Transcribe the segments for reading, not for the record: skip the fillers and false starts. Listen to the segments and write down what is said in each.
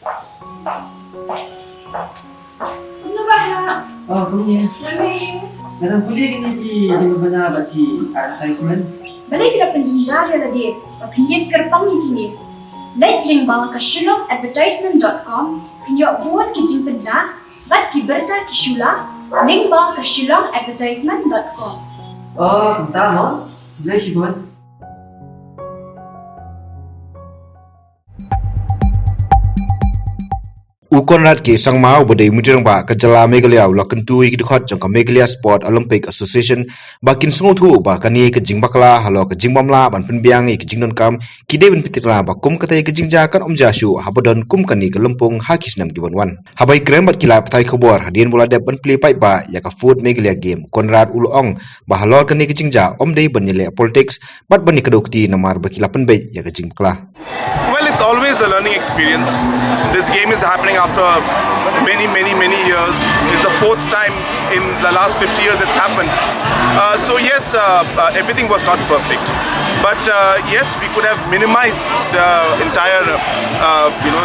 Ano ba ha? Oh, kuya. Lamig. Narang puli kiniki di mabanabat ki advertisement. Balay sila penjenjari lagi. Papinyin kerpang kini. Like link bawah ke shillongadvertisement.com. Pinyo buat ki jimpen na. Bat ki berta ki shula. Link bawah ke shillongadvertisement.com. Oh, tama. Bilay si Bon. Ukonrat ke sangmau badai mudirang ba kajala Meghalaya lakentu ik dikhot jangka Meghalaya Sport Olympic Association bakin sungutu ba kani ke jingbakla halo ke jingbamla ban penbiang ik jingnon kam kide ben pitira ba kum katai ke jingja kan omja shu habodon kum kani ke lempung haki snem gibonwan habai krem bat kila patai khobor hadien bola dep ban play pai ba ya ka food Meghalaya game Konrad ulong ba halor kani ke jingja omdei ban yele politics bat bani kedokti namar bakila penbe ya ke jingbakla. Well, it's always a learning experience. This game is happening after many years. It's the fourth time in the last 50 years it's happened. So yes, everything was not perfect. But yes, we could have minimized the entire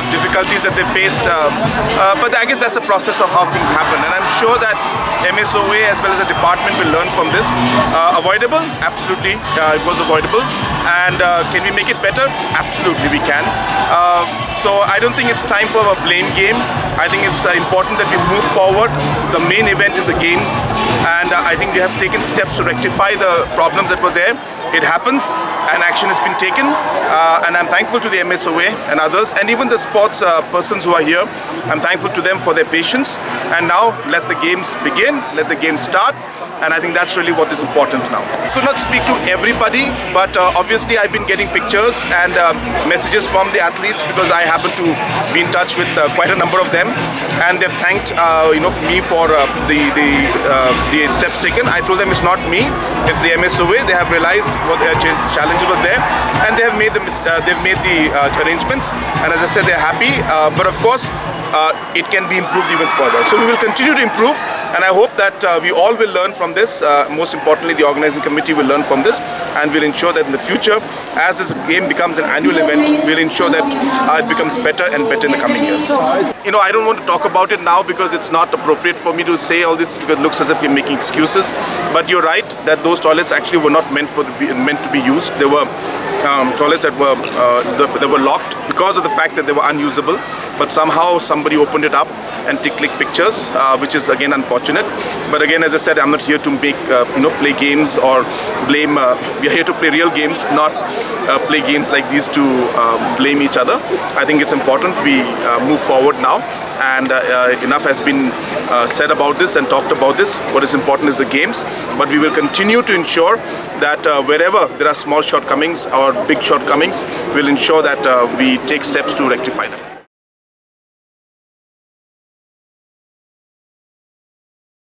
difficulties that they faced. But I guess that's a process of how things happen. And I'm sure that MSOA as well as the department will learn from this. Avoidable? Absolutely. It was avoidable. And can we make it better? Absolutely we can. So I don't think it's time for a blame game. I think it's important that we move forward. The main event is the games, and I think they have taken steps to rectify the problems that were there. It happens, and action has been taken, and I'm thankful to the MSOA and others, and even the sports persons who are here. I'm thankful to them for their patience, and now let the games begin, let the games start, and I think that's really what is important now. I could not speak to everybody, but obviously I've been getting pictures and messages from the athletes because I happen to be in touch with quite a number of them, and they've thanked me for the steps taken. I told them it's not me, it's the MSOA. They have realized what their challenges were there, and they have made the arrangements. And as I said, they're happy. But of course, it can be improved even further. So we will continue to improve, and I hope that we all will learn from this. Most importantly, the organizing committee will learn from this, and will ensure that in the future, as this game becomes an annual event, we'll ensure that it becomes better and better in the coming years. I don't want to talk about it now because it's not appropriate for me to say all this because it looks as if we're making excuses. But you're right that those toilets actually were not meant to be used. They were toilets that were locked because of the fact that they were unusable. But somehow somebody opened it up and click pictures, which is again unfortunate. But again, as I said, I'm not here to make play games or blame. We are here to play real games, not play games like these to blame each other. I think it's important we move forward now, and enough has been said about this and talked about this. What is important is the games, but we will continue to ensure that wherever there are small shortcomings or big shortcomings, we'll ensure that we take steps to rectify them.